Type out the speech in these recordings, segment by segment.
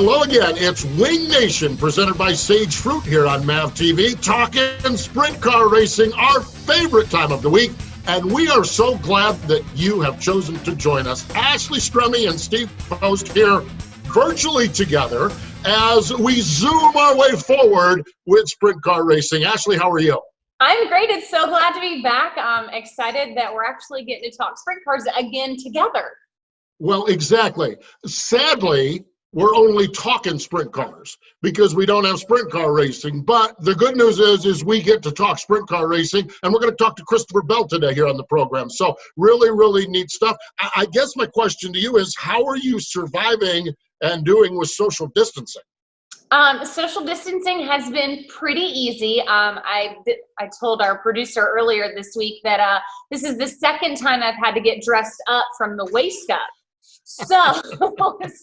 Hello again. It's Wing Nation presented by Sage Fruit here on MAV TV, talking sprint car racing, our favorite time of the week. And we are so glad that you have chosen to join us. Ashley Strummy and Steve Post here virtually together as we zoom our way forward with sprint car racing. Ashley, how are you? I'm great. It's so glad to be back. I'm excited that we're actually getting to talk sprint cars again together. Well, exactly. Sadly, we're only talking sprint cars because we don't have sprint car racing. But the good news is we get to talk sprint car racing, and we're going to talk to Christopher Bell today here on the program. So really, really neat stuff. I guess my question to you is, how are you surviving and doing with social distancing? Social distancing has been pretty easy. I told our producer earlier this week that this is the second time I've had to get dressed up from the waist up. So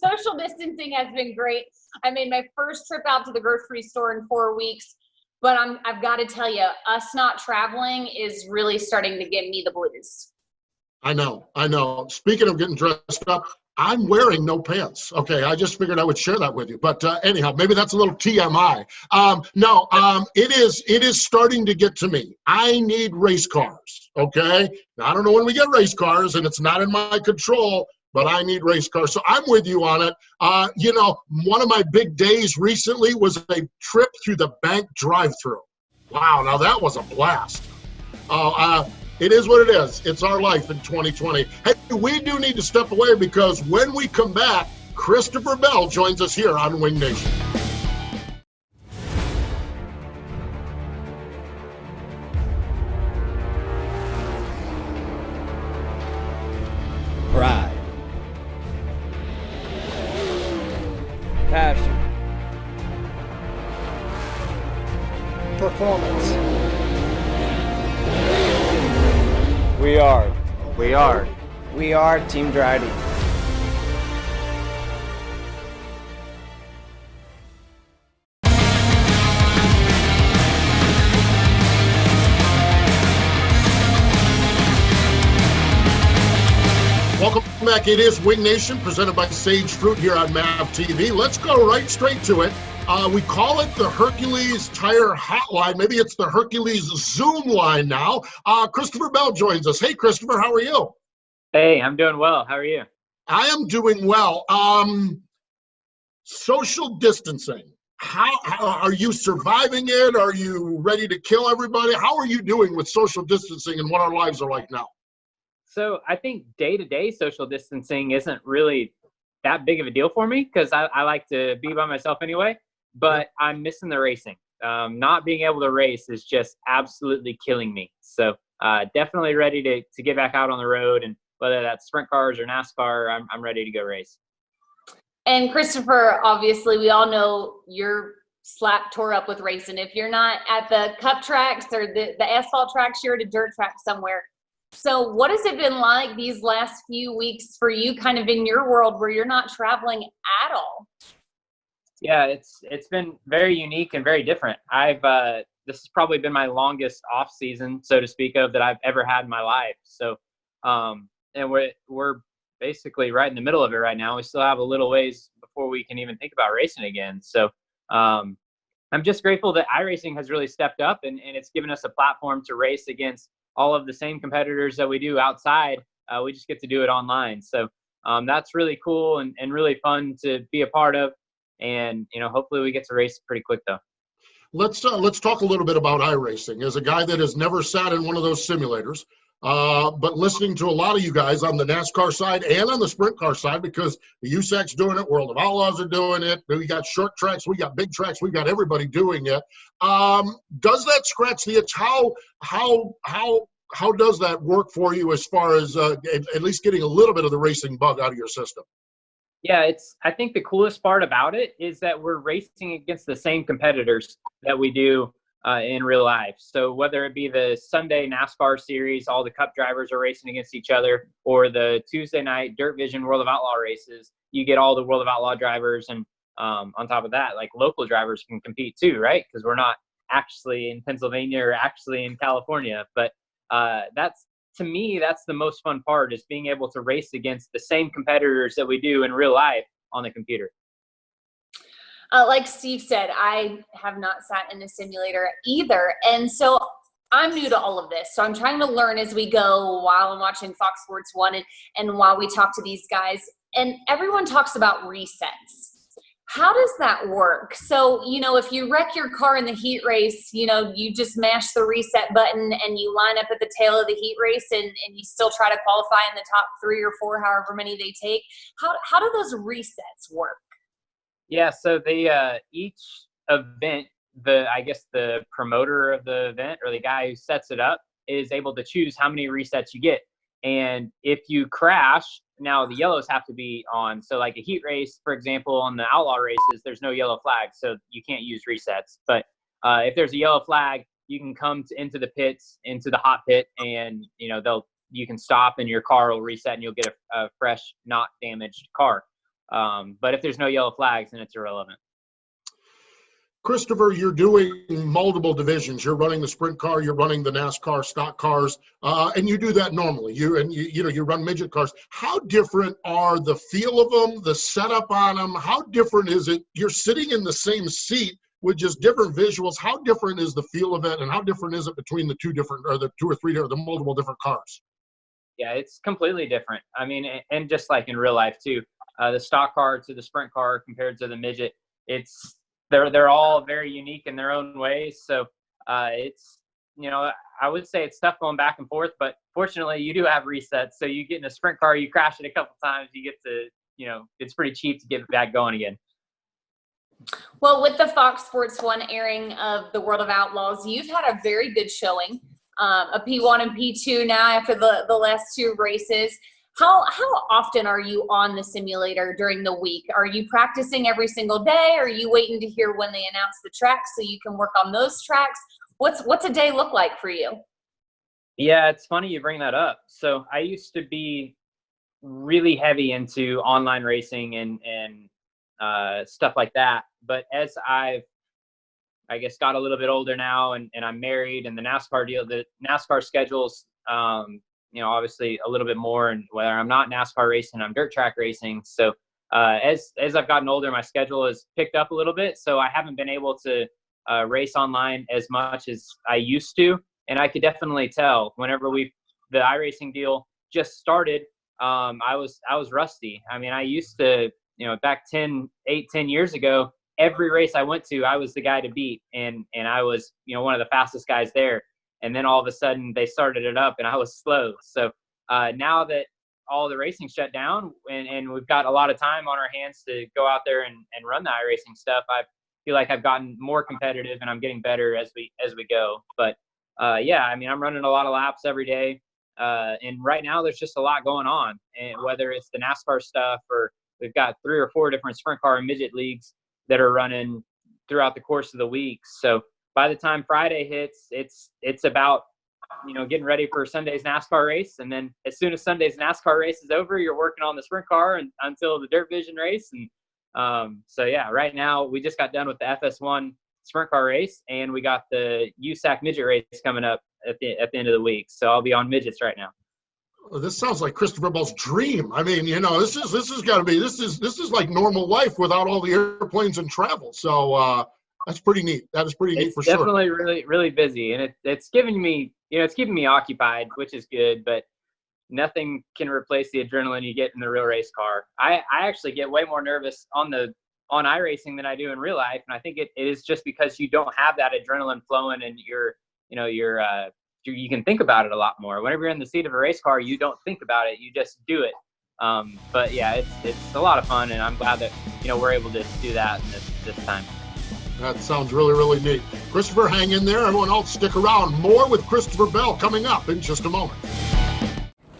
social distancing has been great. I made my first trip out to the grocery store in 4 weeks, but I've got to tell you, us not traveling is really starting to give me the blues. I know. Speaking of getting dressed up, I'm wearing no pants. Okay, I just figured I would share that with you. But anyhow, maybe that's a little TMI. It is starting to get to me. I need race cars, okay? Now, I don't know when we get race cars, and it's not in my control, but I need race cars. So I'm with you on it. One of my big days recently was a trip through the bank drive-thru. Wow, now that was a blast. It is what it is. It's our life in 2020. Hey, we do need to step away because when we come back, Christopher Bell joins us here on Wing Nation. Pride. Passion. Performance. We are Team Drydy. Welcome back. It is Wing Nation presented by Sage Fruit here on MAV TV. Let's go right straight to it. We call it the Hercules Tire Hotline. Maybe it's the Hercules Zoom line now. Christopher Bell joins us. Hey, Christopher, how are you? Hey, I'm doing well. How are you? I am doing well. Social distancing. How are you surviving it? Are you ready to kill everybody? How are you doing with social distancing and what our lives are like now? So I think day-to-day social distancing isn't really that big of a deal for me because I like to be by myself anyway, but I'm missing the racing. Not being able to race is just absolutely killing me. So definitely ready to get back out on the road, and whether that's sprint cars or NASCAR, I'm ready to go race. And Christopher, obviously, we all know you're tore up with racing. If you're not at the cup tracks or the asphalt tracks, you're at a dirt track somewhere. So what has it been like these last few weeks for you kind of in your world where you're not traveling at all? Yeah, it's been very unique and very different. This has probably been my longest off season, so to speak, of that I've ever had in my life. So, and we're basically right in the middle of it right now. We still have a little ways before we can even think about racing again. So, I'm just grateful that iRacing has really stepped up and it's given us a platform to race against all of the same competitors that we do outside. We just get to do it online. So that's really cool and really fun to be a part of. And, hopefully we get to race pretty quick though. Let's talk a little bit about iRacing. As a guy that has never sat in one of those simulators, but listening to a lot of you guys on the NASCAR side and on the sprint car side, because the USAC's doing it, World of Outlaws are doing it, we got short tracks, we got big tracks, we got everybody doing it. Does that scratch the itch? How does that work for you as far as at least getting a little bit of the racing bug out of your system? Yeah, I think the coolest part about it is that we're racing against the same competitors that we do in real life. So whether it be the Sunday NASCAR series, all the cup drivers are racing against each other, or the Tuesday night Dirt Vision World of Outlaw races, you get all the World of Outlaw drivers. And on top of that, like local drivers can compete too, right? Because we're not actually in Pennsylvania or actually in California. But to me, that's the most fun part, is being able to race against the same competitors that we do in real life on the computer. Like Steve said, I have not sat in a simulator either. And so I'm new to all of this. So I'm trying to learn as we go while I'm watching Fox Sports 1 and while we talk to these guys. And everyone talks about resets. How does that work? So, if you wreck your car in the heat race, you just mash the reset button and you line up at the tail of the heat race and you still try to qualify in the top 3 or 4, however many they take. How do those resets work? Yeah, so each event, the promoter of the event or the guy who sets it up is able to choose how many resets you get. And if you crash, now the yellows have to be on. So like a heat race, for example, on the outlaw races, there's no yellow flag, so you can't use resets. But if there's a yellow flag, you can come into the pits, into the hot pit, and you can stop and your car will reset and you'll get a fresh, not damaged car. But if there's no yellow flags, then it's irrelevant. Christopher, you're doing multiple divisions. You're running the sprint car, you're running the NASCAR stock cars, and you do that normally. You run midget cars. How different are the feel of them, the setup on them? How different is it? You're sitting in the same seat with just different visuals. How different is the feel of it, and how different is it between the the multiple different cars? Yeah, it's completely different. I mean, and just like in real life too, the stock car to the sprint car compared to the midget, they're all very unique in their own ways. So it's, I would say it's tough going back and forth, but fortunately you do have resets. So you get in a sprint car, you crash it a couple times, you get to, it's pretty cheap to get it back going again. Well, with the Fox Sports 1 airing of the World of Outlaws, you've had a very good showing, a P1 and P2 now after the last 2 races. How often are you on the simulator during the week? Are you practicing every single day? Are you waiting to hear when they announce the tracks so you can work on those tracks? What's a day look like for you? Yeah, it's funny you bring that up. So I used to be really heavy into online racing and stuff like that. But as I've, got a little bit older now and I'm married, and the NASCAR schedules, obviously a little bit more, and whether I'm not NASCAR racing, I'm dirt track racing. So as I've gotten older, my schedule has picked up a little bit. So I haven't been able to race online as much as I used to. And I could definitely tell whenever the iRacing deal just started, I was rusty. I mean, I used to, back 10 years ago, every race I went to, I was the guy to beat. And I was, one of the fastest guys there. And then all of a sudden they started it up and I was slow. So now that all the racing shut down and we've got a lot of time on our hands to go out there and run the iRacing stuff, I feel like I've gotten more competitive and I'm getting better as we go. But I'm running a lot of laps every day. And right now there's just a lot going on, and whether it's the NASCAR stuff or we've got 3 or 4 different sprint car and midget leagues that are running throughout the course of the week. So by the time Friday hits, it's about, getting ready for Sunday's NASCAR race. And then as soon as Sunday's NASCAR race is over, you're working on the sprint car until the dirt vision race. And right now we just got done with the FS1 sprint car race, and we got the USAC midget race coming up at the end of the week. So I'll be on midgets right now. Well, this sounds like Christopher Bell's dream. I mean, this is got to be, this is like normal life without all the airplanes and travel. So that's pretty neat. That is pretty neat for sure. It's definitely really, really busy, and it's giving me, it's keeping me occupied, which is good, but nothing can replace the adrenaline you get in the real race car. I actually get way more nervous on iRacing than I do in real life. And I think it is just because you don't have that adrenaline flowing, and you can think about it a lot more. Whenever you're in the seat of a race car, you don't think about it, you just do it. But yeah, it's a lot of fun, and I'm glad that, we're able to do that this time. That sounds really, really neat. Christopher, hang in there. Everyone else, stick around. More with Christopher Bell coming up in just a moment.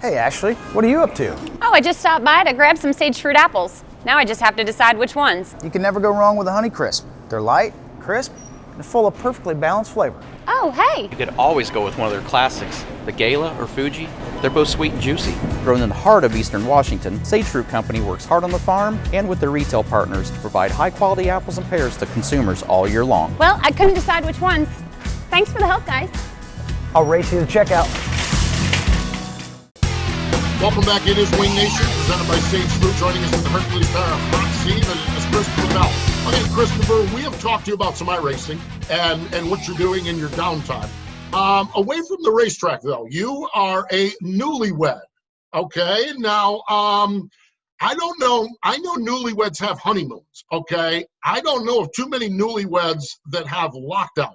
Hey, Ashley, what are you up to? Oh, I just stopped by to grab some sage fruit apples. Now I just have to decide which ones. You can never go wrong with a Honeycrisp. They're light, crisp, and full of perfectly balanced flavor. Oh, hey! You could always go with one of their classics, the Gala or Fuji. They're both sweet and juicy. Grown in the heart of Eastern Washington, Sage Fruit Company works hard on the farm and with their retail partners to provide high-quality apples and pears to consumers all year long. Well, I couldn't decide which ones. Thanks for the help, guys. I'll race you to checkout. Welcome back. It is Wing Nation, presented by Sage Fruit. Joining us in the Hercules Power Front seat is Christopher Bell. Okay, Christopher, we have talked to you about some iRacing and what you're doing in your downtime. Away from the racetrack, though, you are a newlywed. Okay, now I don't know. I know newlyweds have honeymoons. Okay, I don't know of too many newlyweds that have lockdowns.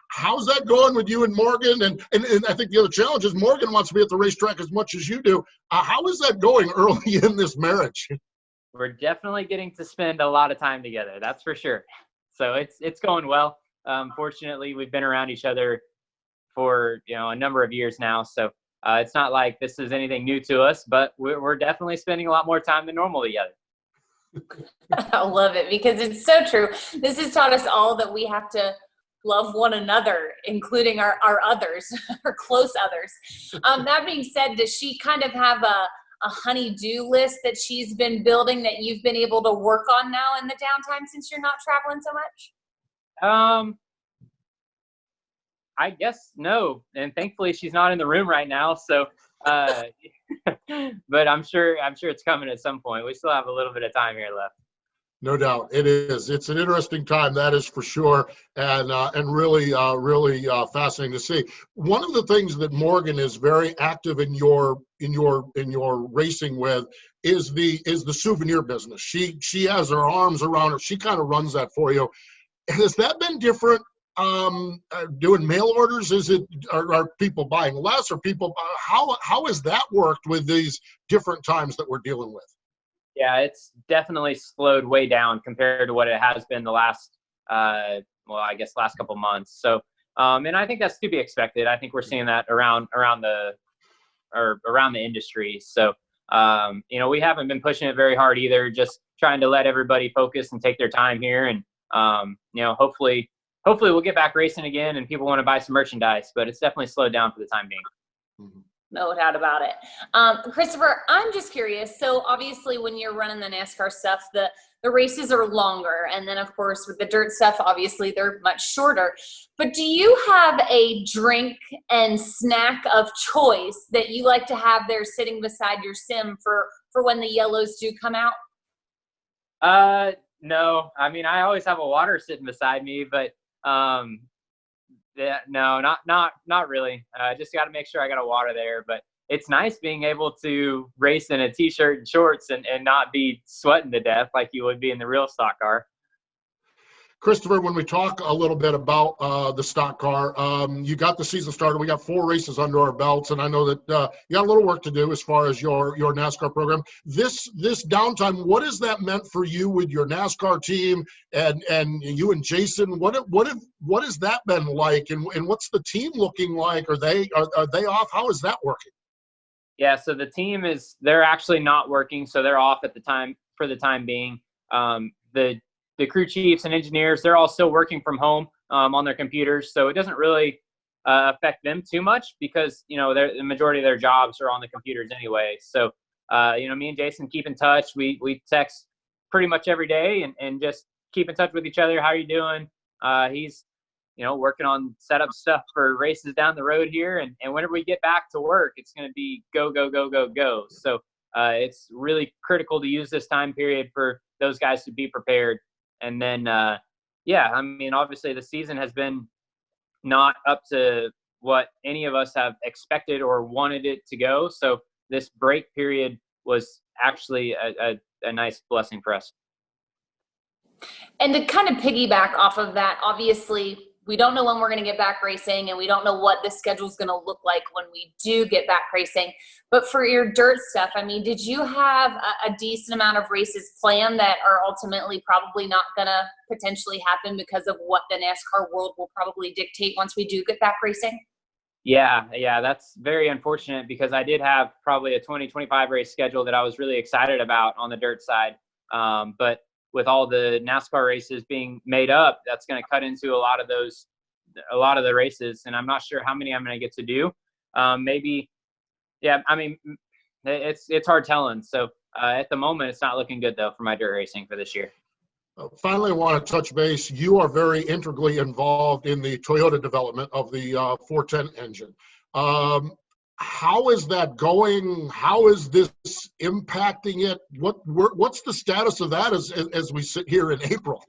How's that going with you and Morgan? And I think the other challenge is Morgan wants to be at the racetrack as much as you do. How is that going early in this marriage? We're definitely getting to spend a lot of time together. That's for sure. So it's going well. Fortunately, we've been around each other for a number of years now. So it's not like this is anything new to us, but we're definitely spending a lot more time than normal together. I love it because it's so true. This has taught us all that we have to love one another, including our others, our close others. That being said, does she kind of have a honey-do list that she's been building that you've been able to work on now in the downtime since you're not traveling so much? I guess no, and thankfully she's not in the room right now. So, but I'm sure it's coming at some point. We still have a little bit of time here left. No doubt, it is. It's an interesting time, that is for sure, and really fascinating to see. One of the things that Morgan is very active in your racing with is the souvenir business. She has her arms around it. She kind of runs that for you. Has that been different? Doing mail orders? Are people buying less? Or people? How has that worked with these different times that we're dealing with? Yeah, it's definitely slowed way down compared to what it has been the last, last couple months. So, and I think that's to be expected. I think we're seeing that around the industry. So, we haven't been pushing it very hard either. Just trying to let everybody focus and take their time here, and hopefully we'll get back racing again, and people want to buy some merchandise. But it's definitely slowed down for the time being. Mm-hmm. No doubt about it. Christopher, I'm just curious. So obviously when you're running the NASCAR stuff, the races are longer. And then of course with the dirt stuff, obviously they're much shorter. But do you have a drink and snack of choice that you like to have there sitting beside your sim for when the yellows do come out? No. I mean, I always have a water sitting beside me, but yeah, no, not really. Just got to make sure I got a water there. But it's nice being able to race in a t-shirt and shorts and not be sweating to death like you would be in the real stock car. Christopher, when we talk a little bit about the stock car, you got the season started. We got 4 races under our belts, and I know that you got a little work to do as far as your NASCAR program. This downtime, what has that meant for you with your NASCAR team and you and Jason? What has that been like, and what's the team looking like? Are they off? How is that working? Yeah, so the team they're actually not working, so they're off for the time being. The crew chiefs and engineers, they're all still working from home on their computers. So it doesn't really affect them too much because, the majority of their jobs are on the computers anyway. So, me and Jason keep in touch. We text pretty much every day and just keep in touch with each other. How are you doing? He's, working on setup stuff for races down the road here. And whenever we get back to work, it's going to be go, go, go, go, go. So it's really critical to use this time period for those guys to be prepared. And then, obviously the season has been not up to what any of us have expected or wanted it to go. So this break period was actually a nice blessing for us. And to kind of piggyback off of that, obviously we don't know when we're going to get back racing, and we don't know what the schedule is going to look like when we do get back racing. But for your dirt stuff, I mean, did you have a decent amount of races planned that are ultimately probably not going to potentially happen because of what the NASCAR world will probably dictate once we do get back racing? Yeah, that's very unfortunate because I did have probably a 2025 race schedule that I was really excited about on the dirt side. But with all the NASCAR races being made up, that's going to cut into a lot of the races, and I'm not sure how many I'm going to get to do. Maybe, yeah. I mean, it's hard telling. So at the moment, it's not looking good though for my dirt racing for this year. Finally, I want to touch base. You are very integrally involved in the Toyota development of the 410 engine. How is that going? How is this impacting it? What's the status of that as we sit here in April?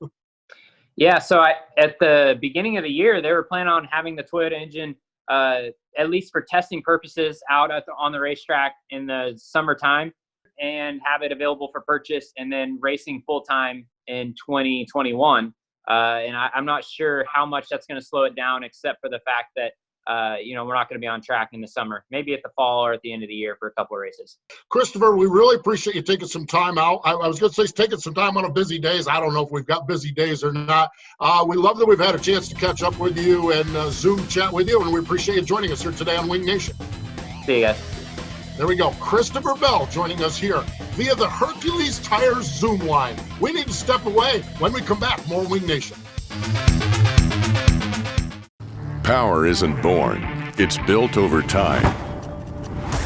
Yeah, so at the beginning of the year, they were planning on having the Toyota engine, at least for testing purposes, out on the racetrack in the summertime, and have it available for purchase, and then racing full time in 2021. And I'm not sure how much that's going to slow it down, except for the fact that we're not going to be on track in the summer, maybe at the fall or at the end of the year for a couple of races. Christopher, we really appreciate you taking some time out. I was going to say taking some time on a busy days. I don't know if we've got busy days or not. We love that we've had a chance to catch up with you and Zoom chat with you, and we appreciate you joining us here today on Wing Nation. See you guys. There we go. Christopher Bell joining us here via the Hercules Tires Zoom line. We need to step away. When we come back, more Wing Nation. Power isn't born, it's built over time.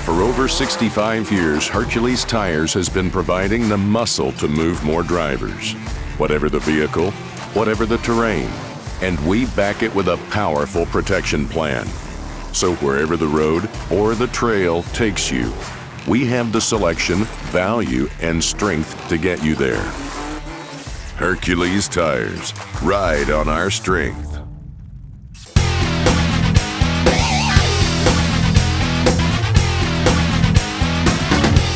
For over 65 years, Hercules Tires has been providing the muscle to move more drivers, whatever the vehicle, whatever the terrain, and we back it with a powerful protection plan. So wherever the road or the trail takes you, we have the selection, value, and strength to get you there. Hercules Tires, ride on our strength.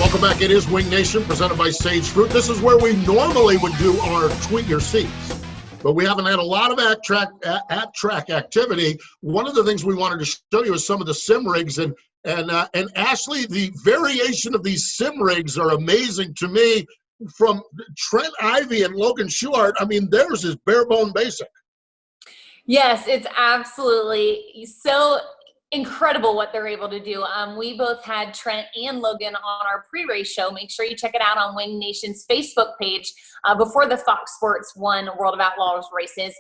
Welcome back. It is Wing Nation, presented by Sage Fruit. This is where we normally would do our Tweet Your Seats, but we haven't had a lot of at-track activity. One of the things we wanted to show you is some of the sim rigs, and Ashley, the variation of these sim rigs are amazing to me. From Trent Ivey and Logan Schuart, I mean, theirs is bare bone basic. Yes, it's absolutely so incredible what they're able to do. We both had Trent and Logan on our pre-race show. Make sure you check it out on Wing Nation's Facebook page before the Fox Sports 1 World of Outlaws races.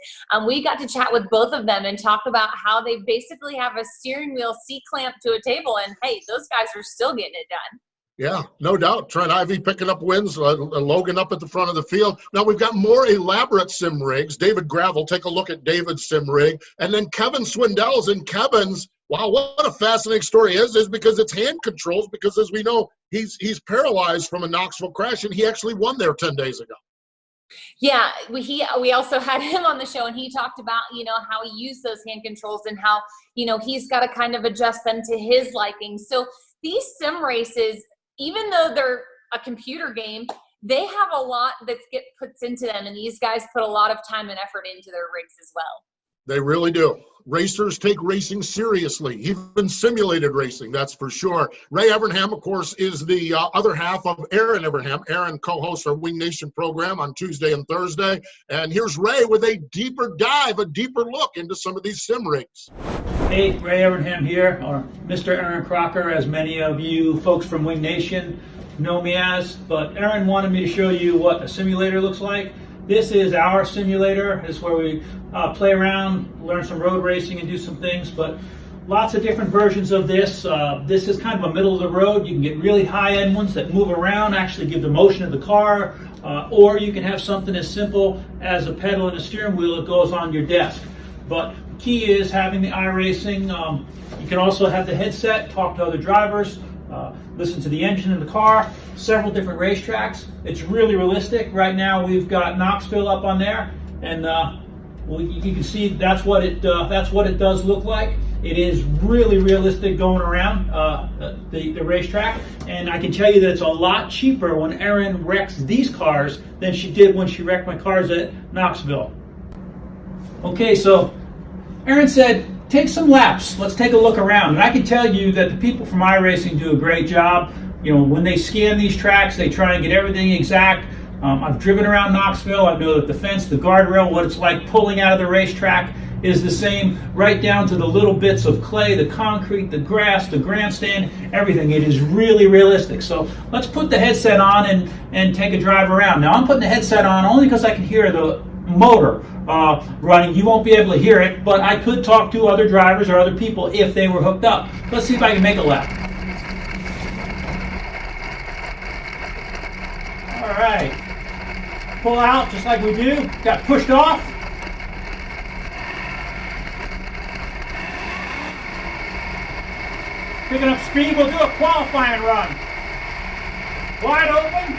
We got to chat with both of them and talk about how they basically have a steering wheel C-clamp to a table, and hey, those guys are still getting it done. Yeah, no doubt. Trent Ivey picking up wins, Logan up at the front of the field. Now we've got more elaborate sim rigs. David Gravel, take a look at David's sim rig. And then Kevin Swindell's, and Kevin's, wow, what a fascinating story is because it's hand controls, because as we know, he's paralyzed from a Knoxville crash, and he actually won there 10 days ago. Yeah, we also had him on the show, and he talked about, how he used those hand controls and how, he's got to kind of adjust them to his liking. So these sim races, even though they're a computer game, they have a lot that puts into them, and these guys put a lot of time and effort into their rigs as well. They really do. Racers take racing seriously, even simulated racing, that's for sure. Ray Evernham, of course, is the other half of Aaron Evernham. Aaron co-hosts our Wing Nation program on Tuesday and Thursday. And here's Ray with a deeper dive, a deeper look into some of these sim rigs. Hey, Ray Evernham here, or Mr. Aaron Crocker, as many of you folks from Wing Nation know me as. But Aaron wanted me to show you what a simulator looks like. This is our simulator. This is where we play around, learn some road racing, and do some things. But lots of different versions of this. This is kind of a middle of the road. You can get really high-end ones that move around, actually give the motion of the car. Or you can have something as simple as a pedal and a steering wheel that goes on your desk. But the key is having the iRacing. You can also have the headset, talk to other drivers, listen to the engine in the car, several different racetracks. It's really realistic. Right now we've got Knoxville up on there, and you can see that's what it does look like. It is really realistic going around the racetrack, and I can tell you that it's a lot cheaper when Erin wrecks these cars than she did when she wrecked my cars at Knoxville. Okay, so Erin said, take some laps. Let's take a look around. And I can tell you that the people from iRacing do a great job. When they scan these tracks, they try and get everything exact. I've driven around Knoxville. I know that the fence, the guardrail, what it's like pulling out of the racetrack is the same, right down to the little bits of clay, the concrete, the grass, the grandstand, everything. It is really realistic. So let's put the headset on and take a drive around. Now I'm putting the headset on only because I can hear the motor running. You won't be able to hear it, but I could talk to other drivers or other people if they were hooked up. Let's see if I can make a lap. All right. Pull out just like we do. Got pushed off. Picking up speed, we'll do a qualifying run. Wide open.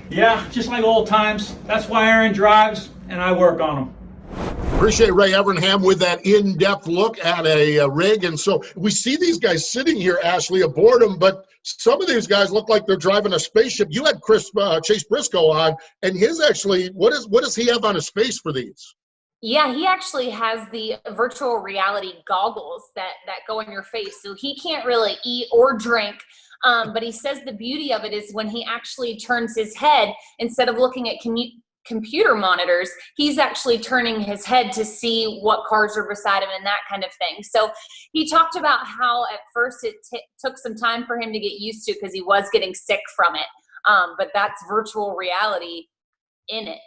Yeah, just like old times. That's why Aaron drives and I work on them. Appreciate Ray Evernham with that in-depth look at a rig. And so we see these guys sitting here, Ashley, aboard them, but some of these guys look like they're driving a spaceship. You had Chase Briscoe on, and his actually, what does he have on his face for these? Yeah, he actually has the virtual reality goggles that go in your face. So he can't really eat or drink. But he says the beauty of it is when he actually turns his head, instead of looking at computer monitors, he's actually turning his head to see what cars are beside him and that kind of thing. So he talked about how at first it took some time for him to get used to because he was getting sick from it. But that's virtual reality in it.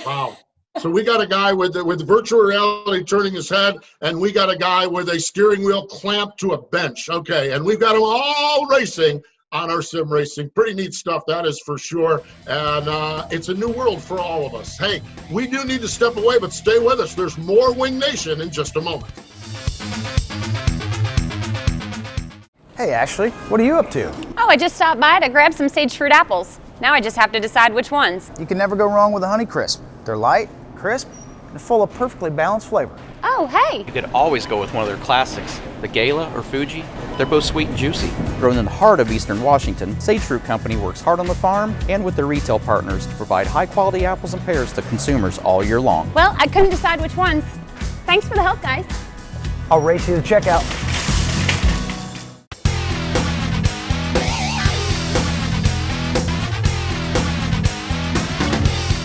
Wow. So we got a guy with virtual reality turning his head, and we got a guy with a steering wheel clamped to a bench. Okay, and we've got them all racing on our sim racing. Pretty neat stuff, that is for sure. And it's a new world for all of us. Hey, we do need to step away, but stay with us. There's more Wing Nation in just a moment. Hey, Ashley, what are you up to? Oh, I just stopped by to grab some sage fruit apples. Now I just have to decide which ones. You can never go wrong with a Honeycrisp. They're light, crisp, and full of perfectly balanced flavor. Oh, hey. You could always go with one of their classics, the Gala or Fuji. They're both sweet and juicy. Grown in the heart of Eastern Washington, Sage Fruit Company works hard on the farm and with their retail partners to provide high-quality apples and pears to consumers all year long. Well, I couldn't decide which ones. Thanks for the help, guys. I'll race you to checkout.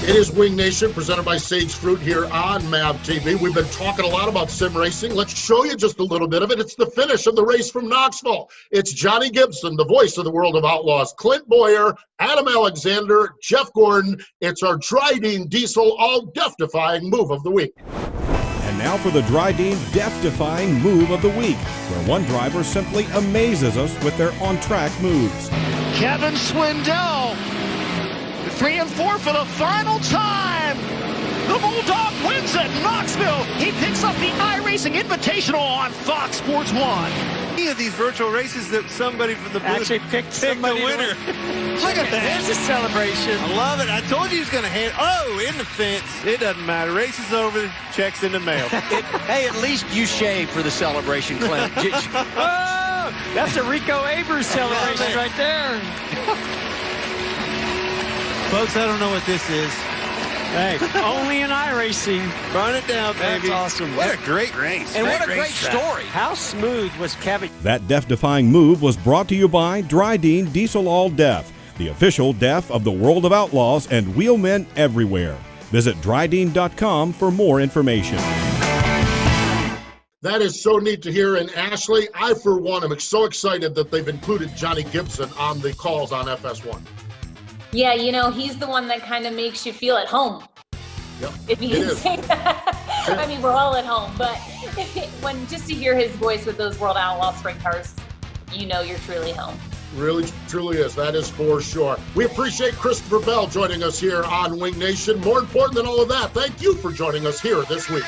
It is Wing Nation, presented by Sage Fruit here on MAV TV. We've been talking a lot about sim racing. Let's show you just a little bit of it. It's the finish of the race from Knoxville. It's Johnny Gibson, the voice of the World of Outlaws, Clint Boyer, Adam Alexander, Jeff Gordon. It's our Dryden Diesel all death-defying move of the week. And now for the Dryden death-defying move of the week, where one driver simply amazes us with their on-track moves. Kevin Swindell, 3 and 4 for the final time. The Bulldog wins at Knoxville. He picks up the iRacing Invitational on Fox Sports 1. Any of these virtual races that somebody from the booth Actually picked the winner. Look at that. There's a celebration. I love it. I told you he was going to hand. Oh, in the fence. It doesn't matter. Race is over. Checks in the mail. Hey, at least you shaved for the celebration, Clint. Oh, that's a Rico Avers celebration right there. Folks, I don't know what this is. Hey, only in iRacing. Burn it down, baby. That's awesome. What a great race. And what a great story. How smooth was Kevin? That death-defying move was brought to you by Dryden Diesel All Deaf, the official deaf of the World of Outlaws and wheelmen everywhere. Visit Dryden.com for more information. That is so neat to hear. And Ashley, I for one am so excited that they've included Johnny Gibson on the calls on FS1. Yeah, you know, he's the one that kind of makes you feel at home. Yep, if you can say that. I mean, we're all at home, but when just to hear his voice with those World Outlaw sprint cars, you know you're truly home. Really, truly is. That is for sure. We appreciate Christopher Bell joining us here on Wing Nation. More important than all of that, thank you for joining us here this week.